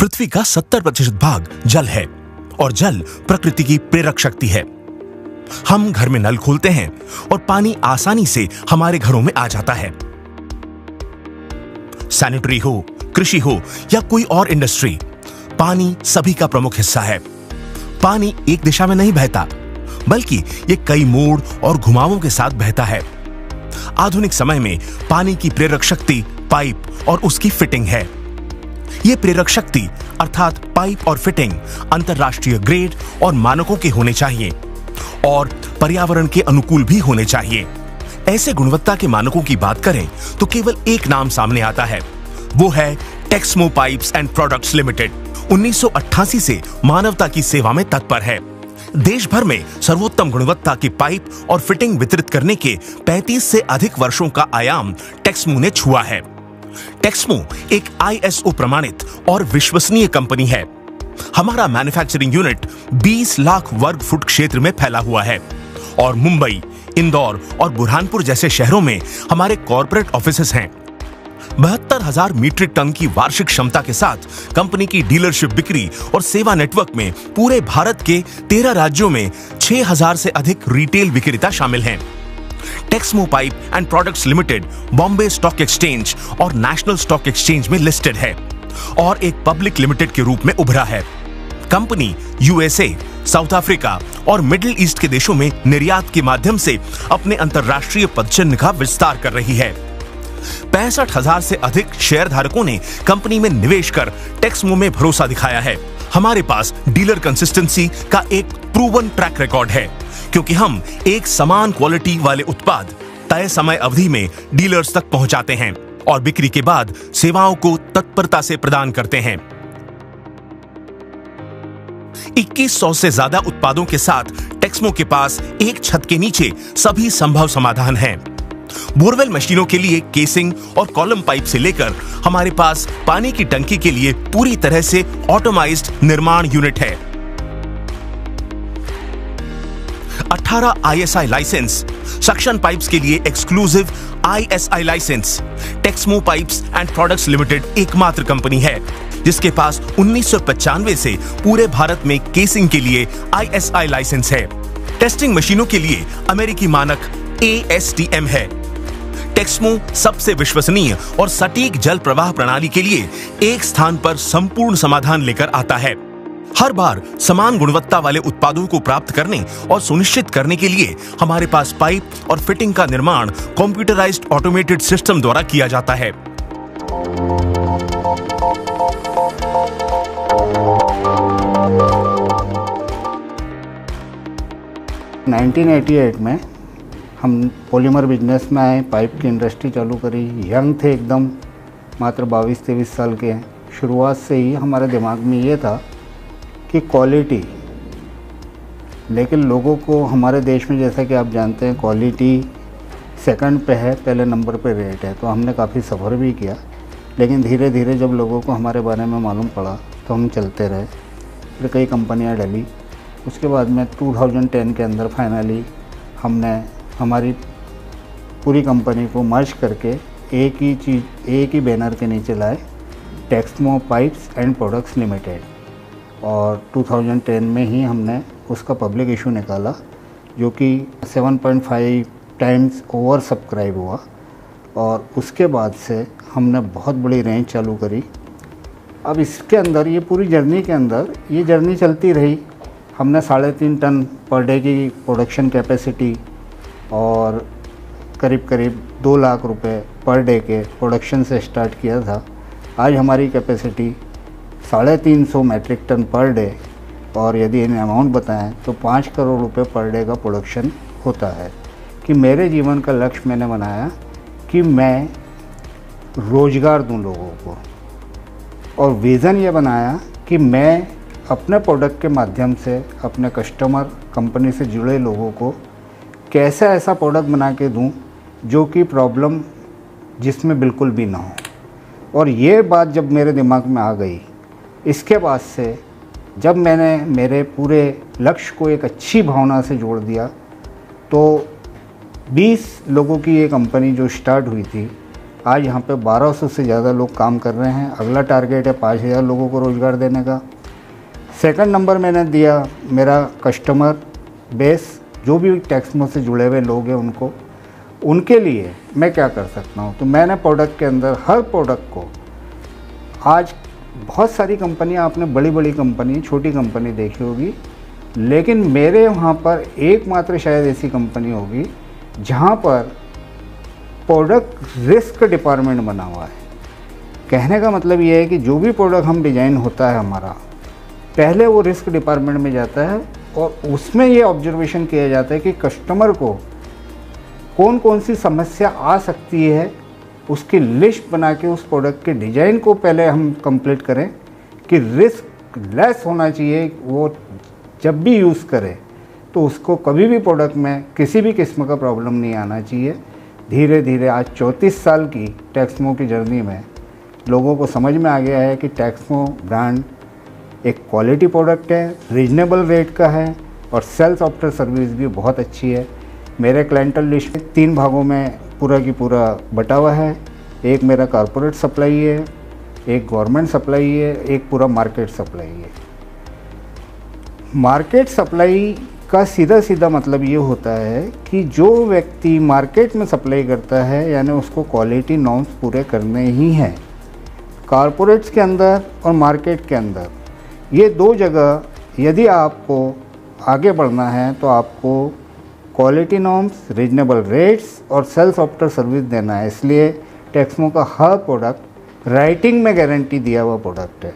पृथ्वी का 70% भाग जल है और जल प्रकृति की प्रेरक शक्ति है। हम घर में नल खोलते हैं और पानी आसानी से हमारे घरों में आ जाता है। सैनिटरी हो, कृषि हो या कोई और इंडस्ट्री, पानी सभी का प्रमुख हिस्सा है। पानी एक दिशा में नहीं बहता, बल्कि ये कई मोड़ और घुमावों के साथ बहता है। आधुनिक समय में पानी की प्रेरक शक्ति पाइप और उसकी फिटिंग है। ये प्रेरक शक्ति अर्थात पाइप और फिटिंग अंतरराष्ट्रीय ग्रेड और मानकों के होने चाहिए और पर्यावरण के अनुकूल भी होने चाहिए। ऐसे गुणवत्ता के मानकों की बात करें तो केवल एक नाम सामने आता है, वो है Texmo pipes and products limited. 1988 से मानवता की सेवा में तत्पर है। देश भर में सर्वोत्तम गुणवत्ता की पाइप और फिटिंग वितरित करने के 35 से अधिक वर्षों का आयाम टेक्समो ने छुआ है। टेक्समो एक ISO प्रमाणित और विश्वसनीय कंपनी है। हमारा मैन्युफैक्चरिंग यूनिट 20 लाख वर्ग फुट क्षेत्र में फैला हुआ है और मुंबई, इंदौर और बुरहानपुर जैसे शहरों में हमारे कॉर्पोरेट ऑफिसेस हैं। 72,000 मीट्रिक टन की वार्षिक क्षमता के साथ कंपनी की डीलरशिप बिक्री और सेवा नेटवर्क में पूरे भारत के 13 राज्यों में 6,000 से अधिक रिटेल विक्रेता शामिल हैं। Texmo pipe and products limited Bombay stock exchange और नेशनल स्टॉक एक्सचेंज में लिस्टेड है और एक पब्लिक लिमिटेड के रूप में उभरा है। कंपनी USA, साउथ अफ्रीका और मिडिल ईस्ट के देशों में निर्यात के माध्यम से अपने अंतरराष्ट्रीय पदचिह्न का विस्तार कर रही है। 65,000 से अधिक शेयर धारकों ने कंपनी में निवेश कर टेक्समो में भरोसा दिखाया है। हमारे पास डीलर कंसिस्टेंसी का एक प्रूवन ट्रैक रिकॉर्ड है, क्योंकि हम एक समान क्वालिटी वाले उत्पाद तय समय अवधि में डीलर्स तक पहुंचाते हैं और बिक्री के बाद सेवाओं को तत्परता से प्रदान करते हैं। 2100 से ज्यादा उत्पादों के साथ टेक्समो के पास एक छत के नीचे सभी संभव समाधान हैं। बोरवेल मशीनों के लिए केसिंग और कॉलम पाइप से लेकर हमारे पास पानी की टंकी के लिए पूरी तरह से ऑटोमाइज्ड निर्माण यूनिट है। 18 ISI लाइसेंस, सक्शन पाइप्स के लिए exclusive ISI license. Texmo pipes and products limited एकमात्र कंपनी है जिसके पास 1995 से पूरे भारत में केसिंग के लिए ISI लाइसेंस है। टेस्टिंग मशीनों के लिए अमेरिकी मानक ASTM है। टेक्समो सबसे विश्वसनीय और सटीक जल प्रवाह प्रणाली के लिए एक स्थान पर संपूर्ण समाधान लेकर आता है। हर बार समान गुणवत्ता वाले उत्पादों को प्राप्त करने और सुनिश्चित करने के लिए हमारे पास पाइप और फिटिंग का निर्माण कंप्यूटराइज्ड ऑटोमेटेड सिस्टम द्वारा किया जाता है। (1988) में हम पॉलीमर बिजनेस में आए, पाइप की इंडस्ट्री चालू करी। यंग थे एकदम, मात्र 22-23 साल के हैं। शुरुआत से ही हमारे दिमाग में ये था कि क्वालिटी, लेकिन लोगों को हमारे देश में जैसा कि आप जानते हैं क्वालिटी सेकंड पे है, पहले नंबर पे रेट है। तो हमने काफ़ी सफ़र भी किया, लेकिन धीरे धीरे जब लोगों को हमारे बारे में मालूम पड़ा तो हम चलते रहे। फिर कई कंपनियां डली। उसके बाद में 2010 के अंदर फाइनली हमने हमारी पूरी कंपनी को मर्ज करके एक ही बैनर के नीचे लाए, Texmo pipes and products limited. और 2010 में ही हमने उसका पब्लिक इशू निकाला, जो कि 7.5 टाइम्स ओवर सब्सक्राइब हुआ। और उसके बाद से हमने बहुत बड़ी रेंज चालू करी। अब इसके अंदर ये पूरी जर्नी के अंदर ये जर्नी चलती रही। हमने 3.5 टन पर डे की प्रोडक्शन कैपेसिटी और करीब करीब 2 लाख रुपए पर डे के प्रोडक्शन से स्टार्ट किया था। आज हमारी capacity 350 metric ton per day, और यदि इन अमाउंट बताएं तो 5 करोड़ रुपए पर डे का प्रोडक्शन होता है। कि मेरे जीवन का लक्ष्य मैंने बनाया कि मैं रोज़गार दूं लोगों को, और विज़न ये बनाया कि मैं अपने प्रोडक्ट के माध्यम से अपने कस्टमर, कंपनी से जुड़े लोगों को कैसे ऐसा प्रोडक्ट बना के दूं जो कि प्रॉब्लम जिसमें बिल्कुल भी ना हो। और ये बात जब मेरे दिमाग में आ गई, इसके बाद से जब मैंने मेरे पूरे लक्ष्य को एक अच्छी भावना से जोड़ दिया, तो 20 लोगों की ये कंपनी जो स्टार्ट हुई थी, आज यहाँ पे 1200 से ज़्यादा लोग काम कर रहे हैं। अगला टारगेट है 5000 लोगों को रोज़गार देने का। सेकंड नंबर मैंने दिया मेरा कस्टमर बेस, जो भी टेक्समो से जुड़े हुए लोग हैं उनके लिए मैं क्या कर सकता हूँ। तो मैंने प्रोडक्ट के अंदर हर प्रोडक्ट को, आज बहुत सारी कंपनियाँ, आपने बड़ी बड़ी कंपनी, छोटी कंपनी देखी होगी, लेकिन मेरे वहाँ पर एकमात्र शायद ऐसी कंपनी होगी जहाँ पर प्रोडक्ट रिस्क डिपार्टमेंट बना हुआ है। कहने का मतलब ये है कि जो भी प्रोडक्ट हम डिज़ाइन होता है हमारा, पहले वो रिस्क डिपार्टमेंट में जाता है और उसमें ये ऑब्जर्वेशन किया जाता है कि कस्टमर को कौन कौन सी समस्या आ सकती है, उसकी लिस्ट बना के उस प्रोडक्ट के डिज़ाइन को पहले हम कंप्लीट करें कि रिस्क लेस होना चाहिए। वो जब भी यूज़ करे तो उसको कभी भी प्रोडक्ट में किसी भी किस्म का प्रॉब्लम नहीं आना चाहिए। धीरे धीरे आज 34 साल की टेक्समो की जर्नी में लोगों को समझ में आ गया है कि टेक्समो ब्रांड एक क्वालिटी प्रोडक्ट है, रीजनेबल रेट का है और सेल्स आफ्टर सर्विस भी बहुत अच्छी है। मेरे क्लाइंटल लिस्ट 3 भागों में पूरा की पूरा बटा हुआ है। एक मेरा कॉरपोरेट सप्लाई है, एक गवर्नमेंट सप्लाई है, एक पूरा मार्केट सप्लाई है। मार्केट सप्लाई का सीधा सीधा मतलब ये होता है कि जो व्यक्ति मार्केट में सप्लाई करता है, यानी उसको क्वालिटी नॉर्म्स पूरे करने ही हैं। कॉरपोरेट्स के अंदर और मार्केट के अंदर, ये 2 जगह यदि आपको आगे बढ़ना है तो आपको क्वालिटी नॉर्म्स, रीजनेबल रेट्स और सेल्स आफ्टर सर्विस देना है। इसलिए टेक्समो का हर प्रोडक्ट राइटिंग में गारंटी दिया हुआ प्रोडक्ट है।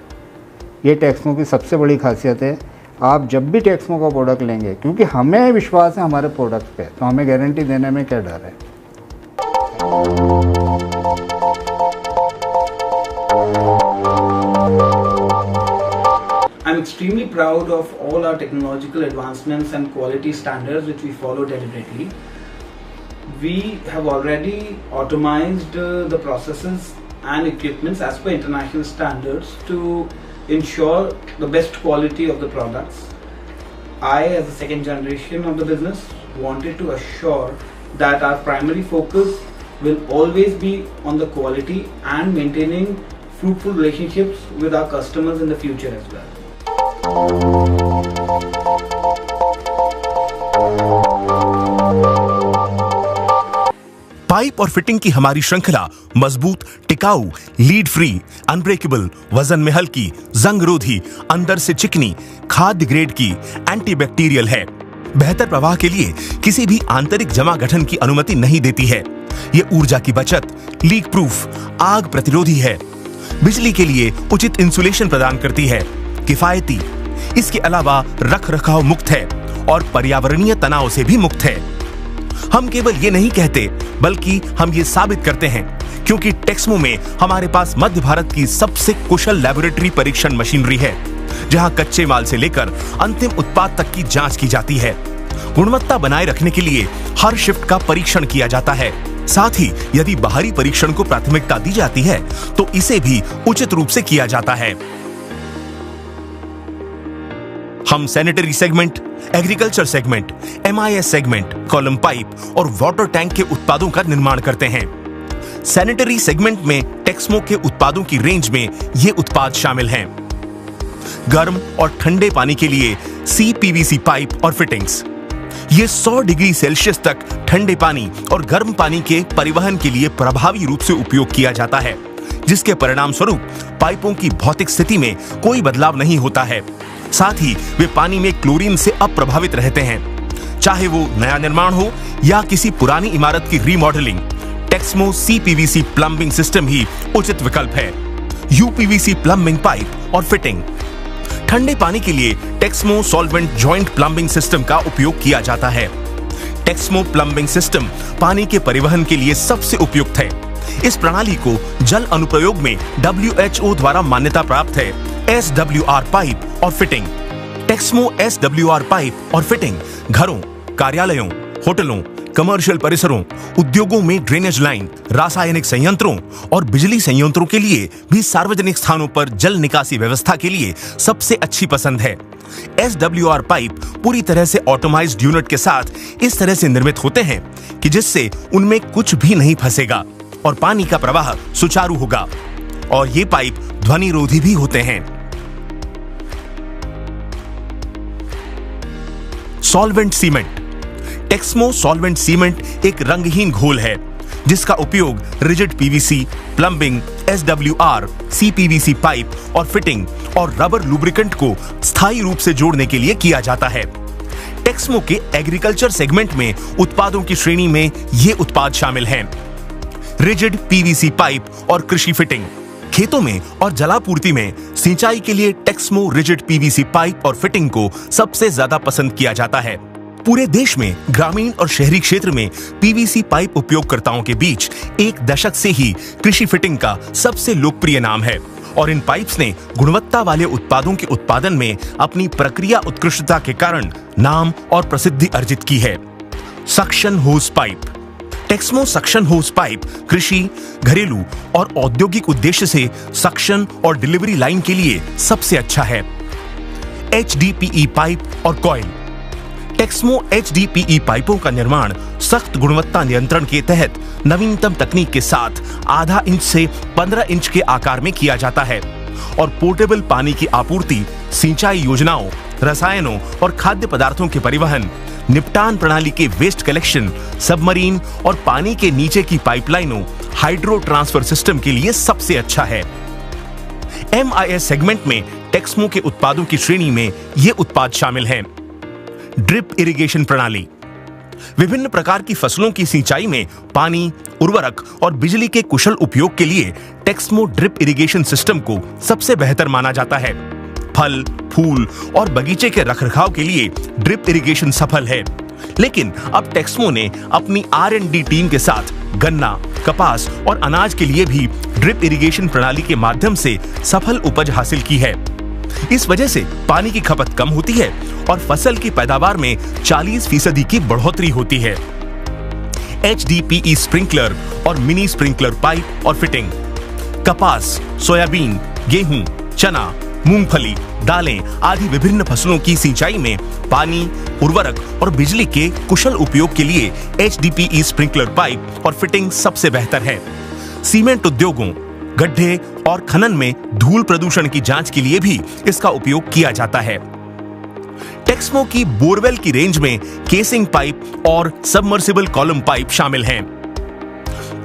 ये टेक्समो की सबसे बड़ी खासियत है। आप जब भी टेक्समो का प्रोडक्ट लेंगे, क्योंकि हमें विश्वास है हमारे प्रोडक्ट पे, तो हमें गारंटी देने में क्या डर है। I'm extremely proud of all our technological advancements and quality standards which we follow deliberately. We have already automized the processes and equipments as per international standards to ensure the best quality of the products. I, as a second generation of the business, wanted to assure that our primary focus will always be on the quality and maintaining fruitful relationships with our customers in the future as well. Pipe और fitting की हमारी श्रृंखला मजबूत, टिकाऊ, lead free, unbreakable, वजन में हल्की, जंग रोधी, अंदर से चिकनी, खाद्य ग्रेड की, एंटीबैक्टीरियल है। बेहतर प्रवाह के लिए किसी भी आंतरिक जमा गठन की अनुमति नहीं देती है। ये ऊर्जा की बचत, लीक प्रूफ, आग प्रतिरोधी है। बिजली के लिए उचित इंसुलेशन प्रदान करती है। किफायती, इसके अलावा रख रखाव मुक्त है और पर्यावरणीय तनाव से भी मुक्त है। हम केवल ये नहीं कहते, बल्कि हम ये साबित करते हैं, क्योंकि टेक्समो में हमारे पास मध्य भारत की सबसे कुशल लैबोरेटरी परीक्षण मशीनरी है, जहां कच्चे माल से लेकर अंतिम उत्पाद तक की जांच की जाती है। गुणवत्ता बनाए रखने के लिए हर शिफ्ट का परीक्षण किया जाता है। साथ ही यदि बाहरी परीक्षण को प्राथमिकता दी जाती है तो इसे भी उचित रूप से किया जाता है। हम sanitary segment, agriculture segment, MIS segment, column pipe और वाटर टैंक के उत्पादों का निर्माण करते हैं। सैनिटरी सेगमेंट में टेक्समो के उत्पादों की रेंज में ये उत्पाद शामिल हैं। गर्म और ठंडे पानी के लिए CPVC पाइप और फिटिंग्स। ये 100 डिग्री सेल्सियस तक ठंडे पानी और गर्म पानी के परिवहन के लिए प्रभावी रूप से उपयोग किया जाता है, जिसके परिणाम स्वरूप पाइपों की भौतिक स्थिति में कोई बदलाव नहीं होता है। साथ ही वे पानी में क्लोरीन से अप्रभावित रहते हैं। चाहे वो नया निर्माण हो या किसी पुरानी इमारत की remodelling, Texmo CPVC plumbing system ही उचित विकल्प है। UPVC प्लम्बिंग पाइप और फिटिंग। ठंडे पानी के लिए Texmo solvent joint plumbing system का उपयोग किया जाता है। टेक्समो प्लम्बिंग सिस्टम पानी के परिवहन के लिए सबसे उपयुक्त है। इस प्रणाली को जल अनुप्रयोग में WHO द्वारा मान्यता प्राप्त है। SWR पाइप और फिटिंग। टेक्समो SWR पाइप और फिटिंग घरों, कार्यालयों, होटलों, कमर्शियल परिसरों, उद्योगों में ड्रेनेज लाइन, रासायनिक संयंत्रों और बिजली संयंत्रों के लिए भी सार्वजनिक स्थानों पर जल निकासी व्यवस्था के लिए सबसे अच्छी पसंद है। SWR पाइप पूरी तरह से ऑटोमाइज्ड यूनिट के साथ इस तरह से निर्मित होते हैं कि जिससे उनमें कुछ भी नहीं फंसेगा। और पानी का प्रवाह सुचारू होगा और ये पाइप ध्वनिरोधी भी होते हैं। Solvent cement. Texmo solvent cement एक रंगहीन घोल है जिसका उपयोग rigid PVC, plumbing, SWR, CPVC pipe और फिटिंग और रबर लुब्रिकेंट को स्थायी रूप से जोड़ने के लिए किया जाता है। टेक्समो के एग्रीकल्चर सेगमेंट में उत्पादों की श्रेणी में ये उत्पाद शामिल हैं। रिजिड PVC पाइप और कृषि फिटिंग। खेतों में और जलापूर्ति में सिंचाई के लिए टेक्समो रिजिड PVC पाइप और फिटिंग को सबसे ज्यादा पसंद किया जाता है। पूरे देश में ग्रामीण और शहरी क्षेत्र में PVC पाइप उपयोगकर्ताओं के बीच एक दशक से ही कृषि फिटिंग का सबसे लोकप्रिय नाम है और इन पाइप्स ने गुणवत्ता वाले उत्पादों के उत्पादन में अपनी प्रक्रिया उत्कृष्टता के कारण नाम और प्रसिद्धि अर्जित की है। Suction hose pipe. Texmo suction hose pipe कृषि, घरेलू और औद्योगिक उद्देश्य से सक्शन और डिलीवरी लाइन के लिए सबसे अच्छा है। HDPE पाइप और कॉइल। टेक्समो HDPE पाइपों का निर्माण सख्त गुणवत्ता नियंत्रण के तहत नवीनतम तकनीक के साथ आधा इंच से 15 इंच के आकार में किया जाता है और पोर्टेबल पानी की आपूर्ति, सिंचाई योजनाओं, रसायनों और खाद्य पदार्थों के परिवहन, निपटान प्रणाली के वेस्ट कलेक्शन, सबमरीन और पानी के नीचे की पाइपलाइनों, हाइड्रो ट्रांसफर सिस्टम के लिए सबसे अच्छा है। MIS सेगमेंट में टेक्समो के उत्पादों की श्रेणी में ये उत्पाद शामिल हैं। ड्रिप इरिगेशन प्रणाली। विभिन्न प्रकार की फसलों की सिंचाई में पानी, उर्वरक और बिजली के कुशल उपयोग के लिए टेक्समो ड्रिप इरिगेशन सिस्टम को सबसे बेहतर माना जाता है। फल, फूल और बगीचे के रखरखाव के लिए ड्रिप इरिगेशन सफल है, लेकिन अब टेक्समो ने अपनी R&D टीम के साथ गन्ना, कपास और अनाज के लिए भी ड्रिप इरिगेशन प्रणाली के माध्यम से सफल उपज हासिल की है। इस वजह से पानी की खपत कम होती है और फसल की पैदावार में 40% की बढ़ोतरी होती है। HDPE स्प्रिंकलर और मिनी स्प्रिंकलर पाइप और फिटिंग। कपास, सोयाबीन, गेहूं, चना, मूंगफली, दालें आदि विभिन्न फसलों की सिंचाई में पानी, उर्वरक और बिजली के कुशल उपयोग के लिए HDPE स्प्रिंकलर पाइप और फिटिंग सबसे बेहतर है। सीमेंट उद्योगों, गड्ढे और खनन में धूल प्रदूषण की जांच के लिए भी इसका उपयोग किया जाता है। टेक्समो की बोरवेल की रेंज में केसिंग पाइप और सबमर्सिबल कॉलम पाइप शामिल हैं।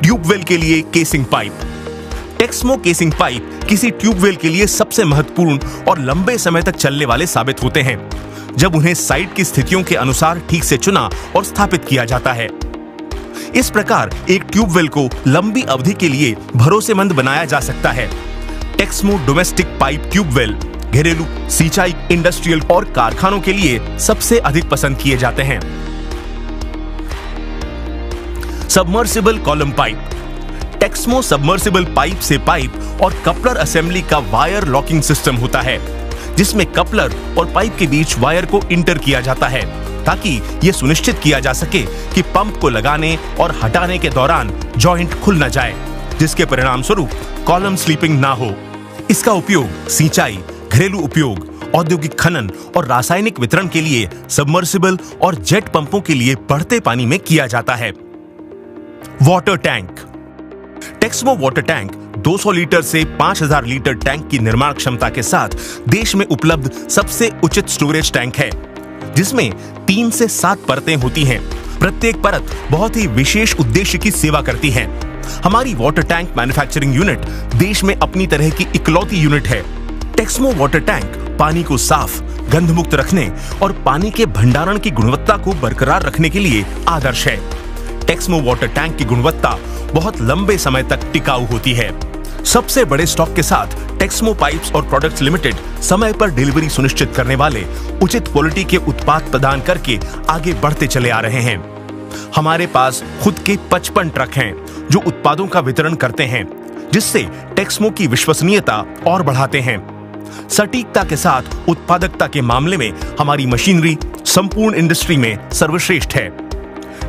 ट्यूबवेल के लिए casing pipe. Texmo casing pipe किसी ट्यूबवेल के लिए सबसे महत्वपूर्ण और लंबे समय तक चलने वाले साबित होते हैं, जब उन्हें साइट की स्थितियों के अनुसार ठीक से चुना और स्थापित किया जाता है। इस प्रकार एक ट्यूबवेल को लंबी अवधि के लिए भरोसेमंद बनाया जा सकता है। टेक्समो डोमेस्टिक पाइप ट्यूबवेल घरेलू, सिंचाई, इंडस्ट्रियल और कारखानों के लिए सबसे अधिक पसंद किए जाते हैं। Submersible column pipe. Texmo submersible pipe से पाइप और कपलर असेंबली का वायर लॉकिंग सिस्टम होता है, जिसमें कपलर और पाइप के बीच वायर को इंटर किया जाता है ताकि यह सुनिश्चित किया जा सके कि पंप को लगाने और हटाने के दौरान जॉइंट खुल न जाए, जिसके परिणाम स्वरूप कॉलम स्लीपिंग ना हो। इसका उपयोग सिंचाई, घरेलू उपयोग, औद्योगिक खनन और रासायनिक वितरण के लिए सबमर्सिबल और जेट पंपों के लिए बढ़ते पानी में किया जाता है। Water tank. Texmo water tank 200 litre से 5000 लीटर टैंक की निर्माण क्षमता के साथ देश में उपलब्ध सबसे उचित स्टोरेज टैंक है, जिसमें 3 से 7 परतें होती हैं। प्रत्येक परत बहुत ही विशेष उद्देश्य की सेवा करती है। हमारी वाटर टैंक मैन्युफैक्चरिंग यूनिट देश में अपनी तरह की इकलौती यूनिट है। टेक्समो वाटर टैंक पानी को साफ, गंधमुक्त रखने और पानी के भंडारण की गुणवत्ता को बरकरार रखने के लिए आदर्श है। टेक्समो वाटर टैंक की गुणवत्ता बहुत लंबे समय तक टिकाऊ होती है। सबसे बड़े स्टॉक के साथ टेक्समो पाइप्स और प्रोडक्ट्स लिमिटेड समय पर डिलीवरी सुनिश्चित करने वाले उचित क्वालिटी के उत्पाद प्रदान करके आगे बढ़ते चले आ रहे हैं। हमारे पास खुद के 55 ट्रक हैं जो उत्पादों का वितरण करते हैं, जिससे टेक्समो की विश्वसनीयता और बढ़ाते हैं। सटीकता के साथ उत्पादकता के मामले में हमारी मशीनरी संपूर्ण इंडस्ट्री में सर्वश्रेष्ठ है।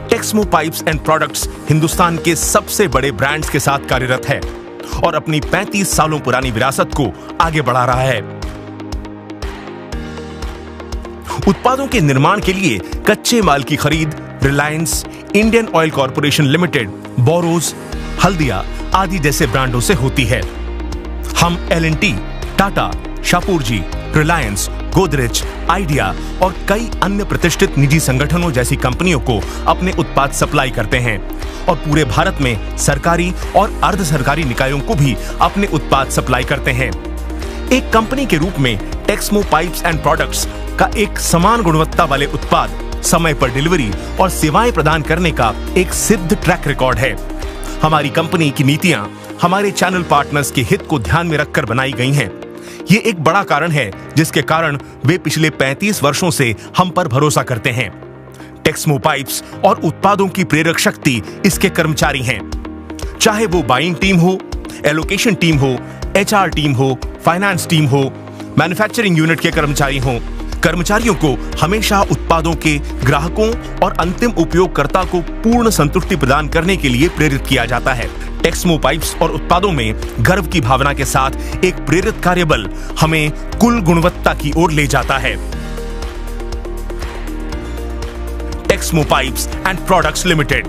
Texmo pipes and products Hindustan के सबसे बड़े ब्रांड्स के साथ कार्यरत है और अपनी 35 सालों पुरानी विरासत को आगे बढ़ा रहा है। उत्पादों के निर्माण के लिए कच्चे माल की खरीद Reliance, Indian oil corporation limited, borrows, Haldia आदि जैसे ब्रांडों से होती है। हम L&T, टाटा, शापूरजी, रिलायंस, गोदरेज, आइडिया और कई अन्य प्रतिष्ठित निजी संगठनों जैसी कंपनियों को अपने उत्पाद सप्लाई करते हैं और पूरे भारत में सरकारी और अर्ध सरकारी निकायों को भी अपने उत्पाद सप्लाई करते हैं। एक कंपनी के रूप में टेक्समो पाइप्स एंड प्रोडक्ट्स का एक समान गुणवत्ता वाले उत्पाद, समय पर डिलीवरी और सेवाएं प्रदान करने का एक सिद्ध ट्रैक रिकॉर्ड है। हमारी कंपनी की नीतियां हमारे चैनल पार्टनर्स के हित को ध्यान में रखकर बनाई गई हैं। ये एक बड़ा कारण है जिसके कारण वे पिछले 35 वर्षों से हम पर भरोसा करते हैं। टेक्समो पाइप्स और उत्पादों की प्रेरक शक्ति इसके कर्मचारी हैं। चाहे वो बाइंग टीम हो, एलोकेशन टीम हो, HR टीम हो, फाइनेंस टीम हो, मैन्युफैक्चरिंग यूनिट के कर्मचारी हों, कर्मचारियों को हमेशा उत्पादों के ग्राहकों और अंतिम उपयोगकर्ता को पूर्ण संतुष्टि प्रदान करने के लिए प्रेरित किया जाता है। टेक्समो पाइप्स और उत्पादों में गर्व की भावना के साथ एक प्रेरित कार्यबल हमें कुल गुणवत्ता की ओर ले जाता है। Texmo pipes and products limited.